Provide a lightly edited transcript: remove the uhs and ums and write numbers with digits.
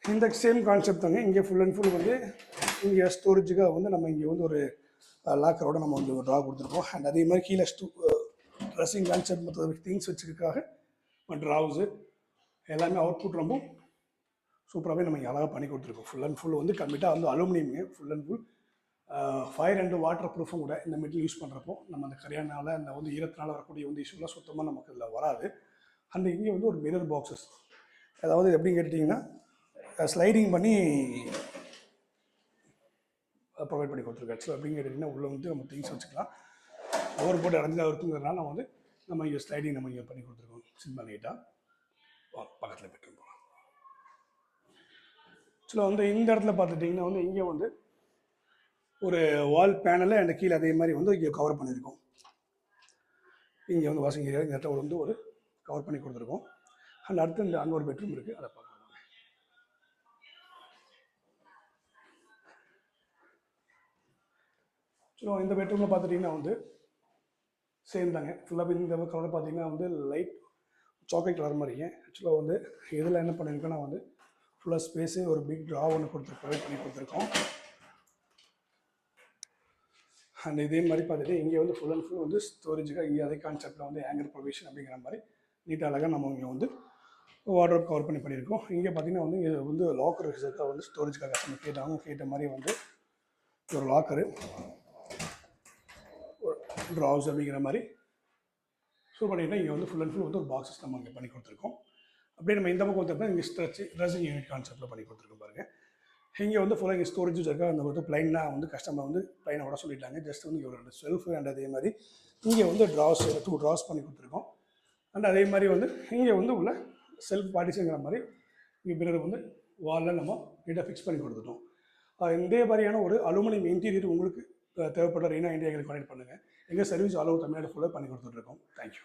இந்த same concept தாங்க. இங்கே ஃபுல் அண்ட் ஃபுல் வந்து இங்கே ஸ்டோரேஜுக்காக வந்து நம்ம இங்கே வந்து ஒரு லாக்கரோட நம்ம வந்து ஒரு ட்ரா கொடுத்துருக்கோம். அண்ட் அதே மாதிரி கீழே ட்ரெஸ்ஸிங் கான்செப்ட் மற்ற திங்ஸ் வச்சுக்கிறதுக்காக ட்ராவுஸு எல்லாமே அவுட்புட் ரொம்ப சூப்பராகவே நம்ம இங்கே அழகாக பண்ணி கொடுத்துருக்கோம். ஃபுல் அண்ட் ஃபுல் வந்து கம்ப்ளீட்டாக வந்து அலுமினியம்ங்க. Full and full fire and water ப்ரூஃபும் கூட இந்த மெட்டீரியல் யூஸ் பண்ணுறப்போ நம்ம அந்த கரையானால் அந்த வந்து ஈரத்தினால் வரக்கூடிய வந்து இஷ்யூலாம் சுத்தமாக நமக்கு இதில் வராது. அண்ட் இங்கே வந்து ஒரு மிரர் பாக்ஸஸ், அதாவது எப்படின்னு கேட்டிங்கன்னா ஸ்லைடிங் பண்ணி ப்ரொவைட் பண்ணி கொடுத்துருக்கேன். ஸோ எப்படின்னு கேட்டிங்கன்னா உள்ளே வந்து நம்ம திங்ஸ் வச்சுக்கலாம். ஓவர் போட்டு அடைஞ்சதாக இருக்குங்கிறதுனால நம்ம வந்து நம்ம இங்கே ஸ்லைடிங் நம்ம இங்கே பண்ணி கொடுத்துருக்கோம். சிம்பிள் நீட்டாக பக்கத்தில் பெட்ரூம் போகலாம். ஸோ வந்து இந்த இடத்துல பார்த்துட்டிங்கன்னா வந்து இங்கே வந்து ஒரு வால் பேனலு அண்ட் கீழே அதே மாதிரி வந்து இங்கே கவர் பண்ணியிருக்கோம். இங்கே வந்து வாஷிங் ஏரியா இந்த இடத்துல வந்து ஒரு கவர் பண்ணி கொடுத்துருக்கோம். அண்ட் அடுத்து இந்த அங்கே ஒரு பெட்ரூம் இருக்குது, அதை பார்க்கலாம். ஸோ இந்த பெட்ரூமில் பார்த்துட்டிங்கன்னா வந்து சேம் தாங்க. ஃபுல்லாக இந்த கலர் பார்த்தீங்கன்னா வந்து லைட் சாக்லேட் கலர் மாதிரிங்க. ஆக்சுவலாக வந்து இதில் என்ன பண்ணியிருக்கோன்னா வந்து ஃபுல்லாக ஸ்பேஸு ஒரு பிக் ட்ரா ஒன்று ப்ரொவைட் பண்ணி கொடுத்துருக்கோம். அண்ட் இதே மாதிரி பார்த்துட்டு இங்கே வந்து ஃபுல் அண்ட் ஃபுல் வந்து ஸ்டோரேஜுக்காக இங்கே அதே கான்செப்டில் வந்து ஹேங்கர் ப்ரொவிஷன் அப்படிங்கிற மாதிரி நீட்டாக அழகாக நம்ம இங்கே வந்து வார்ட்ரோப் கவர் பண்ணியிருக்கோம். இங்கே பார்த்திங்கன்னா வந்து இது வந்து லாக்கர் வச்சுருக்கா வந்து ஸ்டோரேஜுக்காக நம்ம கேட்ட மாதிரி வந்து ஒரு லாக்கரு, ஒரு ட்ராவுஸ் அப்படிங்கிற மாதிரி ஸோ பண்ணிங்கன்னா இங்கே வந்து ஃபுல் அண்ட் ஃபுல் வந்து ஒரு பாக்ஸஸ் நம்ம இங்கே பண்ணி கொடுத்துருக்கோம். அப்படியே நம்ம இந்த பக்கம் கொடுத்தோம்னா இங்கே ட்ரெஸ்ஸிங் யூனிட் கான்செப்ட்டில் பண்ணி கொடுத்துருக்கோம் பாருங்கள். இங்கே வந்து ஃபுல்லாக இங்கே ஸ்டோரேஜ் இருக்கா. அந்த வந்து ப்ளைனாக வந்து கஸ்டமர் வந்து ப்ளைனை விட சொல்லிட்டாங்க. ஜஸ்ட் வந்து இங்கே ஒரு 2 செல்ஃபு அண்ட் அதே மாதிரி இங்கே வந்து ட்ராஸ் 2 ட்ராஸ் பண்ணி கொடுத்துருக்கோம். அண்ட் அதே மாதிரி வந்து இங்கே வந்து உள்ள செல்ஃப் பார்ட்டிஷனுங்கிற மாதிரி இங்கே பிறகு வந்து வாலில் நம்ம நீட்டாக ஃபிக்ஸ் பண்ணி கொடுத்துட்டோம். இதே மாதிரியான ஒரு அலுமினியம் இன்டீரியர் உங்களுக்கு தேவைப்பட்ட ரீனா இந்தியா எங்களுக்கு கான்டெக்ட் பண்ணுங்கள். எங்கள் சர்வீஸ் அளவு தமிழ்நாடு ஃபுல்லாக பண்ணி கொடுத்துட்ருக்கோம். தேங்க்யூ.